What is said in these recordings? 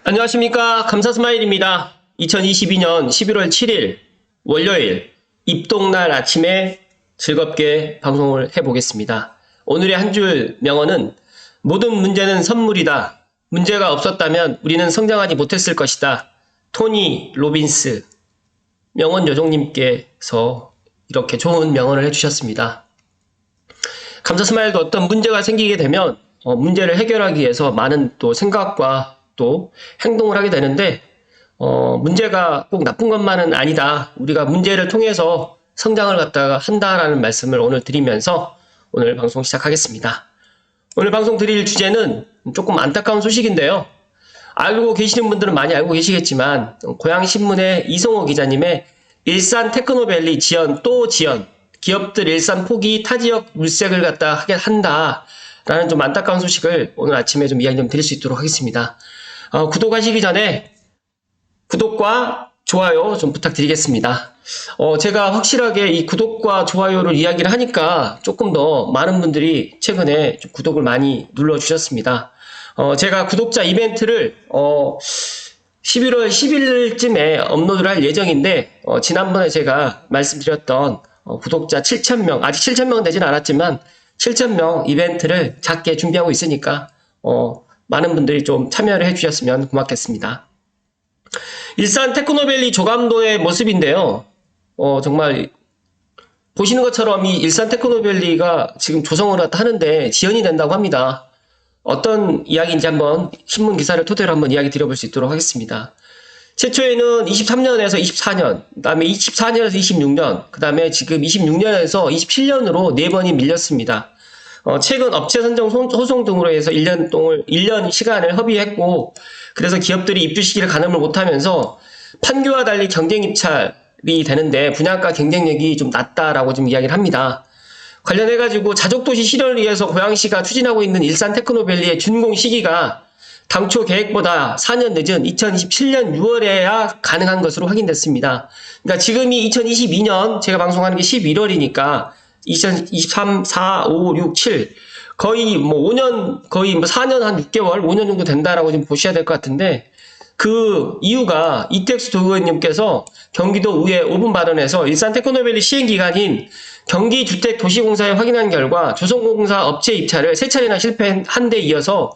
안녕하십니까. 감사스마일입니다. 2022년 11월 7일 월요일 입동날 아침에 즐겁게 방송을 해보겠습니다. 오늘의 한 줄 명언은 모든 문제는 선물이다. 문제가 없었다면 우리는 성장하지 못했을 것이다. 토니 로빈스 명언 요정님께서 이렇게 좋은 명언을 해주셨습니다. 감사스마일도 어떤 문제가 생기게 되면 문제를 해결하기 위해서 많은 또 생각과 또 행동을 하게 되는데 문제가 꼭 나쁜 것만은 아니다. 우리가 문제를 통해서 성장을 갖다가 한다라는 말씀을 오늘 드리면서 오늘 방송 시작하겠습니다. 오늘 방송 드릴 주제는 조금 안타까운 소식인데요. 알고 계시는 분들은 많이 알고 계시겠지만 고양신문의 이성호 기자님의 일산 테크노밸리 지연 또 지연 기업들 일산 포기 타지역 물색을 갖다 하게 한다라는 좀 안타까운 소식을 오늘 아침에 좀 이야기 좀 드릴 수 있도록 하겠습니다. 구독하시기 전에 구독과 좋아요 좀 부탁드리겠습니다. 제가 확실하게 이 구독과 좋아요를 이야기를 하니까 조금 더 많은 분들이 최근에 좀 구독을 많이 눌러주셨습니다. 제가 구독자 이벤트를 11월 10일쯤에 업로드를 할 예정인데 지난번에 제가 말씀드렸던 구독자 7,000명, 아직 7,000명 되진 않았지만 7,000명 이벤트를 작게 준비하고 있으니까 많은 분들이 좀 참여를 해주셨으면 고맙겠습니다. 일산 테크노밸리 조감도의 모습인데요. 정말 보시는 것처럼 이 일산 테크노밸리가 지금 조성을 하는데 지연이 된다고 합니다. 어떤 이야기인지 한번 신문 기사를 토대로 한번 이야기 드려볼 수 있도록 하겠습니다. 최초에는 23년에서 24년, 그 다음에 24년에서 26년, 그 다음에 지금 26년에서 27년으로 4번이 밀렸습니다. 최근 업체 선정 소송 등으로 해서 1년 시간을 허비했고, 그래서 기업들이 입주 시기를 가늠을 못하면서 판교와 달리 경쟁 입찰이 되는데 분양가 경쟁력이 좀 낮다라고 좀 이야기를 합니다. 관련해가지고 자족도시 실현을 위해서 고양시가 추진하고 있는 일산 테크노밸리의 준공 시기가 당초 계획보다 4년 늦은 2027년 6월에야 가능한 것으로 확인됐습니다. 그러니까 지금이 2022년, 제가 방송하는 게 11월이니까 2023, 4, 5, 6, 7 거의 5년, 거의 4년 한 6개월, 5년 정도 된다라고 좀 보셔야 될 것 같은데, 그 이유가 이택수 도의원님께서 경기도 의회 5분 발언에서 일산 테크노밸리 시행기간인 경기주택도시공사에 확인한 결과 조성공사 업체 입찰을 3차례나 실패한 데 이어서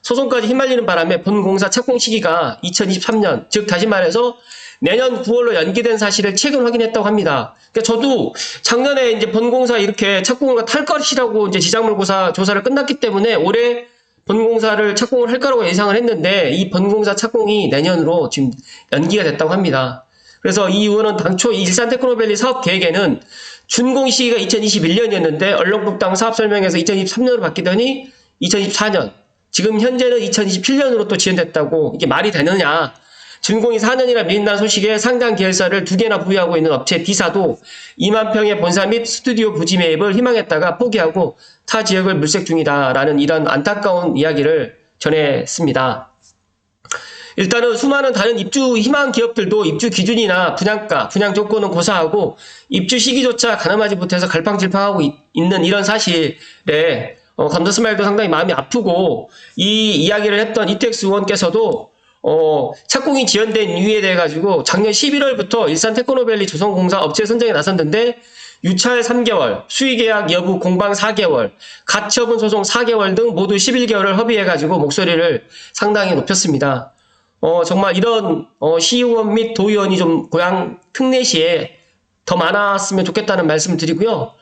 소송까지 휘말리는 바람에 본공사 착공 시기가 2023년, 즉 다시 말해서 내년 9월로 연기된 사실을 최근 확인했다고 합니다. 그러니까 저도 작년에 이제 본공사 이렇게 착공을 할 것이라고 이제 지작물고사 조사를 끝났기 때문에 올해 본공사를 착공을 할 거라고 예상을 했는데 이 본공사 착공이 내년으로 지금 연기가 됐다고 합니다. 그래서 이 의원은 당초 일산 테크노밸리 사업 계획에는 준공 시기가 2021년이었는데 얼렁뚱땅 사업 설명에서 2023년으로 바뀌더니 2024년, 지금 현재는 2027년으로 또 지연됐다고. 이게 말이 되느냐. 준공이 4년이나 밀린다는 소식에 상장 계열사를 2개나 보유하고 있는 업체 D사도 2만 평의 본사 및 스튜디오 부지 매입을 희망했다가 포기하고 타 지역을 물색 중이다라는 이런 안타까운 이야기를 전했습니다. 일단은 수많은 다른 입주 희망 기업들도 입주 기준이나 분양가, 분양 조건은 고사하고 입주 시기조차 가늠하지 못해서 갈팡질팡하고 있는 이런 사실에 감사스마일도 상당히 마음이 아프고, 이 이야기를 했던 이택수 의원께서도 착공이 지연된 이유에 대해 가지고 작년 11월부터 일산 테크노밸리 조성공사 업체 선정에 나섰는데 유찰 3개월, 수의계약 여부 공방 4개월, 가처분 소송 4개월 등 모두 11개월을 허비해 가지고 목소리를 상당히 높였습니다. 정말 이런 시의원 및 도의원이 좀 고향 특례시에 더 많았으면 좋겠다는 말씀을 드리고요.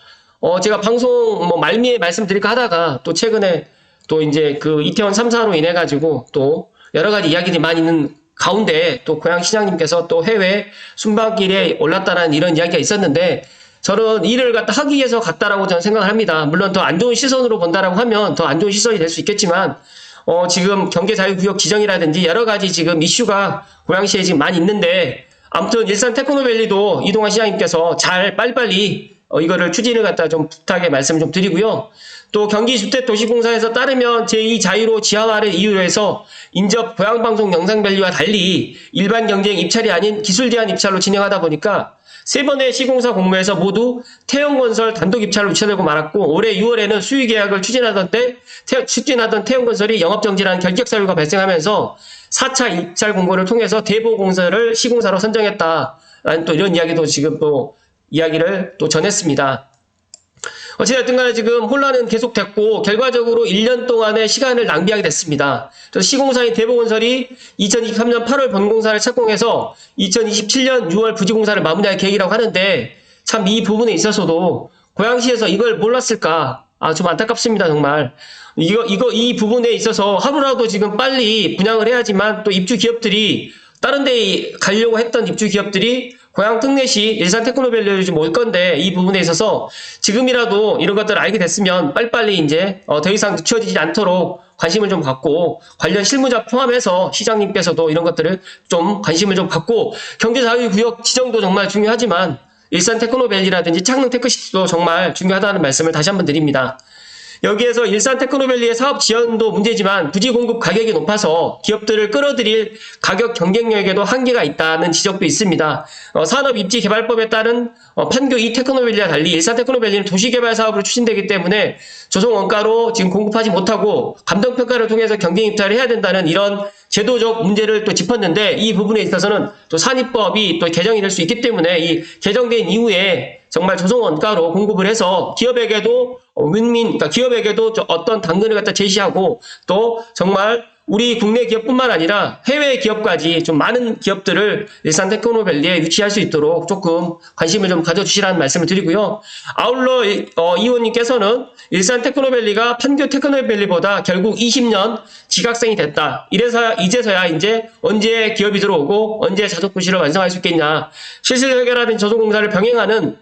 제가 방송 말미에 말씀드릴까 하다가 또 최근에 또 이제 그 이태원 3사로 인해 가지고 또 여러 가지 이야기들이 많이 있는 가운데 또 고양시장님께서 또 해외 순방길에 올랐다는 이런 이야기가 있었는데, 저는 일을 갖다 하기 위해서 갔다라고 저는 생각을 합니다. 물론 더 안 좋은 시선으로 본다라고 하면 더 안 좋은 시선이 될 수 있겠지만, 지금 경제자유구역 지정이라든지 여러 가지 지금 이슈가 고양시에 지금 많이 있는데, 아무튼 일산 테크노밸리도 이동환 시장님께서 잘 빨리빨리 이거를 추진을 갖다 좀 부탁의 말씀을 좀 드리고요. 또 경기주택도시공사에서 따르면 제2자유로 지하화를 이유로 해서 인접 고향방송 영상밸리와 달리 일반 경쟁 입찰이 아닌 기술 제한 입찰로 진행하다 보니까 세 번의 시공사 공모에서 모두 태형건설 단독 입찰로 유치되고 말았고 올해 6월에는 수의 계약을 추진하던 태형건설이 영업정지라는 결격 사유가 발생하면서 4차 입찰 공고를 통해서 대보공사를 시공사로 선정했다라는 또 이런 이야기도 지금 또 이야기를 또 전했습니다. 어찌됐든 간에 지금 혼란은 계속됐고 결과적으로 1년 동안의 시간을 낭비하게 됐습니다. 그래서 시공사인 대보건설이 2023년 8월 본공사를 착공해서 2027년 6월 부지공사를 마무리할 계획이라고 하는데 참 이 부분에 있어서도 고양시에서 이걸 몰랐을까? 좀 안타깝습니다, 정말. 이 부분에 있어서 하루라도 지금 빨리 분양을 해야지만 또 입주 기업들이 다른 데 가려고 했던 입주 기업들이 고양 특례시 일산 테크노밸리로 좀 올 건데 이 부분에 있어서 지금이라도 이런 것들을 알게 됐으면 빨리빨리 이제 더 이상 늦춰지지 않도록 관심을 좀 갖고 관련 실무자 포함해서 시장님께서도 이런 것들을 좀 관심을 좀 갖고 경제자유구역 지정도 정말 중요하지만 일산 테크노밸리라든지 창릉 테크시티도 정말 중요하다는 말씀을 다시 한번 드립니다. 여기에서 일산 테크노밸리의 사업 지원도 문제지만 부지 공급 가격이 높아서 기업들을 끌어들일 가격 경쟁력에도 한계가 있다는 지적도 있습니다. 산업입지개발법에 따른 판교 이 테크노밸리와 달리 일산 테크노밸리는 도시개발 사업으로 추진되기 때문에 조성 원가로 지금 공급하지 못하고 감정평가를 통해서 경쟁 입찰을 해야 된다는 이런 제도적 문제를 또 짚었는데 이 부분에 있어서는 또 산입법이 또 개정이 될 수 있기 때문에 이 개정된 이후에 정말 조성 원가로 공급을 해서 기업에게도 그러니까 기업에게도 어떤 당근을 갖다 제시하고 또 정말 우리 국내 기업뿐만 아니라 해외 기업까지 좀 많은 기업들을 일산 테크노밸리에 유치할 수 있도록 조금 관심을 좀 가져주시라는 말씀을 드리고요. 아울러 이 의원님께서는 일산 테크노밸리가 판교 테크노밸리보다 결국 20년 지각생이 됐다. 이제서야 이제 언제 기업이 들어오고 언제 자족부시를 완성할 수 있겠냐. 실질결결하는 조성공사를 병행하는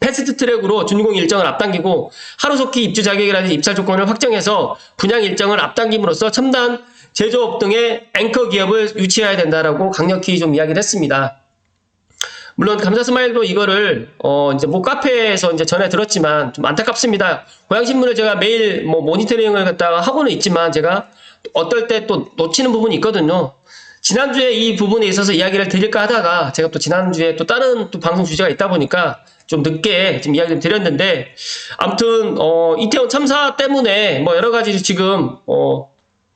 패스트 트랙으로 준공 일정을 앞당기고 하루속히 입주 자격이라든지 입찰 조건을 확정해서 분양 일정을 앞당김으로써 첨단 제조업 등의 앵커 기업을 유치해야 된다라고 강력히 좀 이야기를 했습니다. 물론 감사스마일도 이거를 이제 카페에서 이제 전해 들었지만 좀 안타깝습니다. 고양신문을 제가 매일 모니터링을 갖다가 하고는 있지만 제가 어떨 때 또 놓치는 부분이 있거든요. 지난주에 이 부분에 있어서 이야기를 드릴까 하다가 제가 또 지난주에 또 다른 또 방송 주제가 있다 보니까 좀 늦게 좀 이야기를 드렸는데 아무튼 이태원 참사 때문에 여러 가지 지금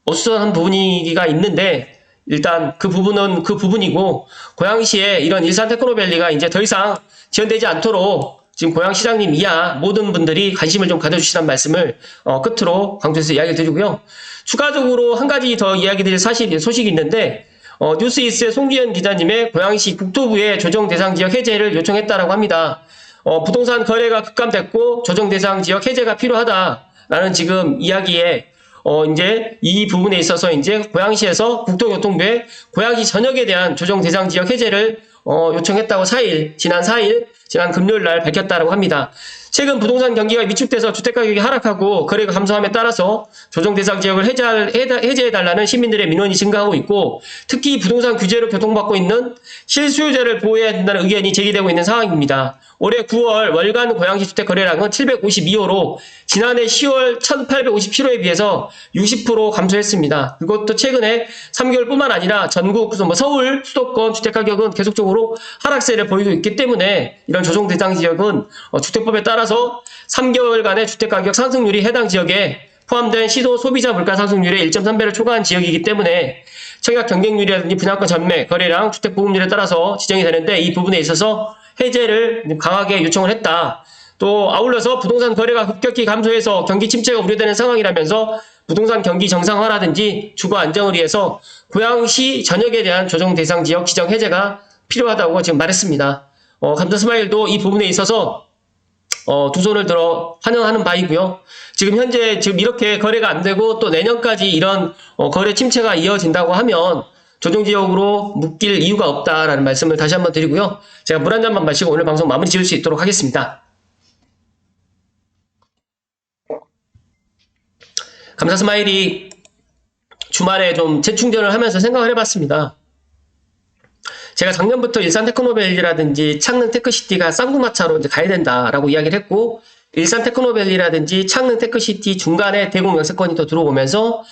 어수선한 분위기가 있는데 일단 그 부분은 그 부분이고 고양시에 이런 일산 테크노밸리가 이제 더 이상 지연되지 않도록 지금 고양시장님 이하 모든 분들이 관심을 좀 가져주시라는 말씀을 끝으로 강조해서 이야기를 드리고요. 추가적으로 한 가지 더 이야기 드릴 소식이 있는데 뉴스이스의 송기현 기자님의 고양시 국토부의 조정 대상 지역 해제를 요청했다라고 합니다. 부동산 거래가 급감됐고 조정 대상 지역 해제가 필요하다라는 지금 이야기에 이제 이 부분에 있어서 이제 고양시에서 국토교통부에 고양시 전역에 대한 조정 대상 지역 해제를 요청했다고 지난 금요일 날 밝혔다고 합니다. 최근 부동산 경기가 위축돼서 주택가격이 하락하고 거래가 감소함에 따라서 조정 대상 지역을 해제해달라는 시민들의 민원이 증가하고 있고 특히 부동산 규제로 교통받고 있는 실수요자를 보호해야 된다는 의견이 제기되고 있는 상황입니다. 올해 9월 월간 고양시 주택 거래량은 752호로 지난해 10월 1857호에 비해서 60% 감소했습니다. 그것도 최근에 3개월뿐만 아니라 전국 서울 수도권 주택 가격은 계속적으로 하락세를 보이고 있기 때문에 이런 조정 대상 지역은 주택법에 따라서 3개월간의 주택 가격 상승률이 해당 지역에 포함된 시도 소비자 물가 상승률의 1.3배를 초과한 지역이기 때문에 청약 경쟁률이라든지 분양권 전매, 거래량, 주택 보급률에 따라서 지정이 되는데 이 부분에 있어서 해제를 강하게 요청을 했다. 또 아울러서 부동산 거래가 급격히 감소해서 경기 침체가 우려되는 상황이라면서 부동산 경기 정상화라든지 주거 안정을 위해서 고양시 전역에 대한 조정 대상 지역 지정 해제가 필요하다고 지금 말했습니다. 감사스마일도 이 부분에 있어서 두 손을 들어 환영하는 바이고요. 지금 현재 이렇게 거래가 안 되고 또 내년까지 이런 거래 침체가 이어진다고 하면 조정지역으로 묶일 이유가 없다라는 말씀을 다시 한번 드리고요. 제가 물 한 잔만 마시고 오늘 방송 마무리 지을 수 있도록 하겠습니다. 감사스마일이 주말에 좀 재충전을 하면서 생각을 해봤습니다. 제가 작년부터 일산 테크노밸리라든지 창릉 테크시티가 쌍구마차로 이제 가야 된다라고 이야기를 했고 일산 테크노밸리라든지 창릉 테크시티 중간에 대공 역세권이 더 들어오면서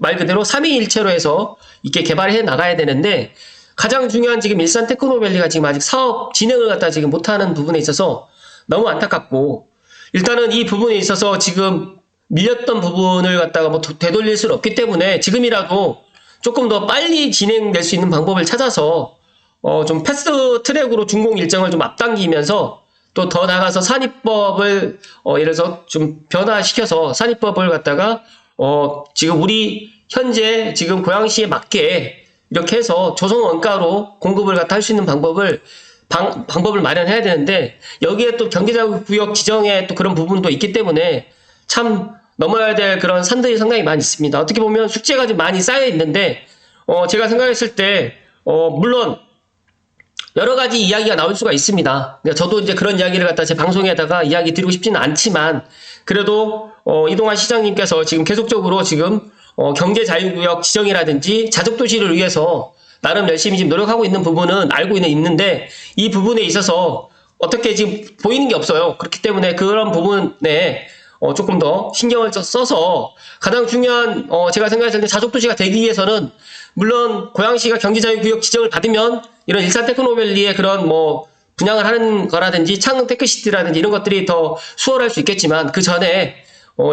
말 그대로 3위 일체로 해서 이렇게 개발해 나가야 되는데 가장 중요한 지금 일산 테크노밸리가 지금 아직 사업 진행을 갖다 지금 못하는 부분에 있어서 너무 안타깝고, 일단은 이 부분에 있어서 지금 밀렸던 부분을 갖다가 뭐 되돌릴 수는 없기 때문에 지금이라도 조금 더 빨리 진행될 수 있는 방법을 찾아서 좀 패스트 트랙으로 준공 일정을 좀 앞당기면서 또 더 나가서 산입법을 예를 들어서 좀 변화시켜서 산입법을 갖다가 지금 우리 현재 지금 고양시에 맞게 이렇게 해서 조성 원가로 공급을 갖다 할 수 있는 방법을 마련해야 되는데, 여기에 또 경제자구역 지정에 또 그런 부분도 있기 때문에 참 넘어야 될 그런 산들이 상당히 많이 있습니다. 어떻게 보면 숙제가 좀 많이 쌓여 있는데, 제가 생각했을 때 물론 여러 가지 이야기가 나올 수가 있습니다. 저도 이제 그런 이야기를 갖다 제 방송에다가 이야기 드리고 싶지는 않지만, 그래도 이동환 시장님께서 지금 계속적으로 지금 경제자유구역 지정이라든지 자족도시를 위해서 나름 열심히 지금 노력하고 있는 부분은 알고 있는데, 이 부분에 있어서 어떻게 지금 보이는 게 없어요. 그렇기 때문에 그런 부분에 조금 더 신경을 써서, 가장 중요한 제가 생각했을 때 자족도시가 되기 위해서는 물론 고양시가 경제자유구역 지정을 받으면 이런 일산 테크노밸리의 그런 뭐 분양을 하는 거라든지 창릉 테크시티라든지 이런 것들이 더 수월할 수 있겠지만, 그 전에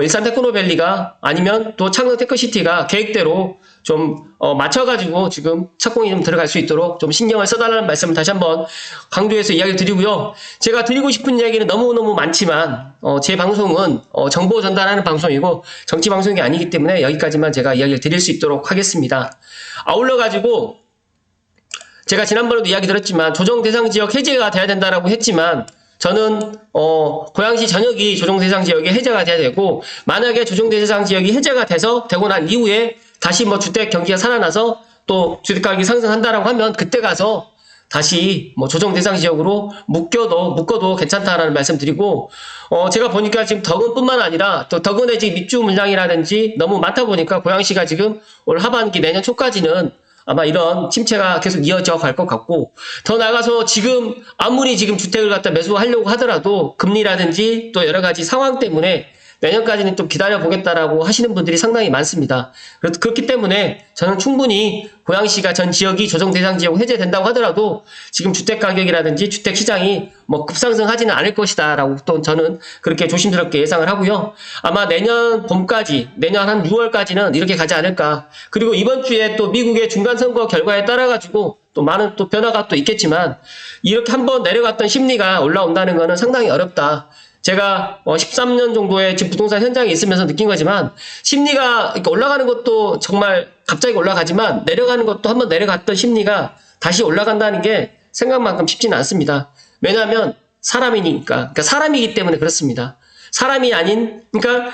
일산 테크노밸리가 아니면 또 창릉 테크시티가 계획대로 좀 맞춰가지고 지금 착공이 좀 들어갈 수 있도록 좀 신경을 써달라는 말씀을 다시 한번 강조해서 이야기를 드리고요. 제가 드리고 싶은 이야기는 너무너무 많지만 제 방송은 정보 전달하는 방송이고 정치 방송이 아니기 때문에 여기까지만 제가 이야기를 드릴 수 있도록 하겠습니다. 아울러 가지고 제가 지난번에도 이야기 드렸지만 조정 대상 지역 해제가 돼야 된다라고 했지만, 저는 고양시 전역이 조정 대상 지역이 해제가 돼야 되고, 만약에 조정 대상 지역이 해제가 되고 난 이후에 다시 뭐 주택 경기가 살아나서 또 주택 가격이 상승한다라고 하면 그때 가서 다시 뭐 조정 대상 지역으로 묶어도 괜찮다라는 말씀드리고, 제가 보니까 지금 덕은뿐만 아니라 또 덕은의 지금 입주 물량이라든지 너무 많다 보니까 고양시가 지금 올 하반기 내년 초까지는 아마 이런 침체가 계속 이어져 갈 것 같고, 더 나가서 지금 아무리 지금 주택을 갖다 매수하려고 하더라도 금리라든지 또 여러 가지 상황 때문에 내년까지는 좀 기다려보겠다라고 하시는 분들이 상당히 많습니다. 그렇기 때문에 저는 충분히 고양시가 전 지역이 조정 대상 지역 해제된다고 하더라도 지금 주택 가격이라든지 주택 시장이 뭐 급상승하지는 않을 것이다라고 또 저는 그렇게 조심스럽게 예상을 하고요. 아마 내년 봄까지, 내년 한 6월까지는 이렇게 가지 않을까. 그리고 이번 주에 또 미국의 중간선거 결과에 따라가지고 또 많은 또 변화가 또 있겠지만, 이렇게 한번 내려갔던 심리가 올라온다는 것은 상당히 어렵다. 제가 13년 정도의 지금 부동산 현장에 있으면서 느낀 거지만, 심리가 올라가는 것도 정말 갑자기 올라가지만 내려가는 것도 한번 내려갔던 심리가 다시 올라간다는 게 생각만큼 쉽지는 않습니다. 왜냐하면 그러니까 사람이기 때문에 그렇습니다. 사람이 아닌, 그러니까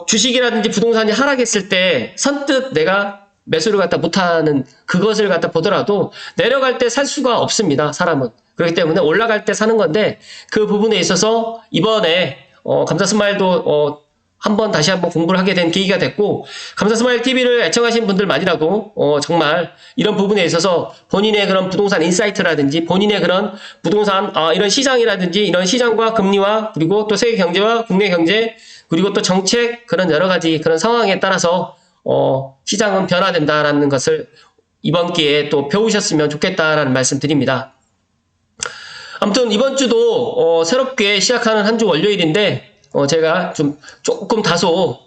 주식이라든지 부동산이 하락했을 때 선뜻 내가 매수를 갖다 못하는 그것을 갖다 보더라도 내려갈 때 살 수가 없습니다, 사람은. 그렇기 때문에 올라갈 때 사는 건데, 그 부분에 있어서 이번에 감사스마일도 다시 한번 공부를 하게 된 계기가 됐고, 감사스마일 TV를 애청하신 분들만이라도 정말 이런 부분에 있어서 본인의 그런 부동산 인사이트라든지 본인의 그런 부동산 이런 시장이라든지 이런 시장과 금리와 그리고 또 세계 경제와 국내 경제 그리고 또 정책 그런 여러 가지 그런 상황에 따라서 시장은 변화된다라는 것을 이번 기회에 또 배우셨으면 좋겠다라는 말씀 드립니다. 아무튼 이번 주도 새롭게 시작하는 한 주 월요일인데 제가 조금 다소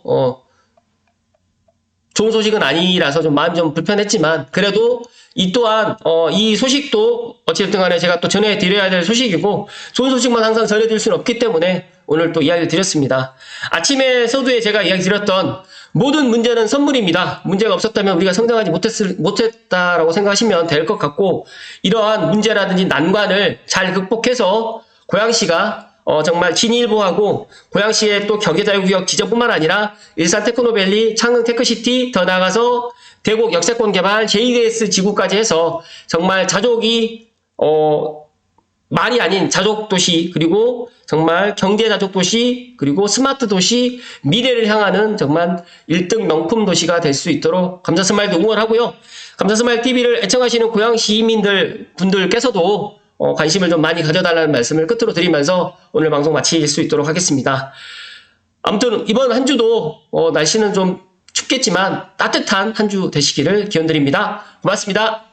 좋은 소식은 아니라서 좀 마음이 좀 불편했지만, 그래도 이 또한 이 소식도 어찌됐든 간에 제가 또 전해드려야 될 소식이고, 좋은 소식만 항상 전해드릴 수는 없기 때문에 오늘 또 이야기를 드렸습니다. 아침에 서두에 제가 이야기 드렸던 모든 문제는 선물입니다. 문제가 없었다면 우리가 성장하지 못했다라고 생각하시면 될 것 같고, 이러한 문제라든지 난관을 잘 극복해서 고양시가 정말 진일보하고, 고양시의 또 경제자유구역 지정뿐만 아니라 일산 테크노밸리, 창릉 테크시티, 더 나아가서 대곡 역세권 개발, JDS 지구까지 해서 정말 자족이 말이 아닌 자족도시, 그리고 정말 경제자족도시, 그리고 스마트 도시, 미래를 향하는 정말 1등 명품 도시가 될 수 있도록 감사스마일도 응원하고요. 감사스마일 TV를 애청하시는 고양 시민분들께서도 관심을 좀 많이 가져달라는 말씀을 끝으로 드리면서 오늘 방송 마칠 수 있도록 하겠습니다. 아무튼 이번 한 주도 날씨는 좀 춥겠지만 따뜻한 한 주 되시기를 기원드립니다. 고맙습니다.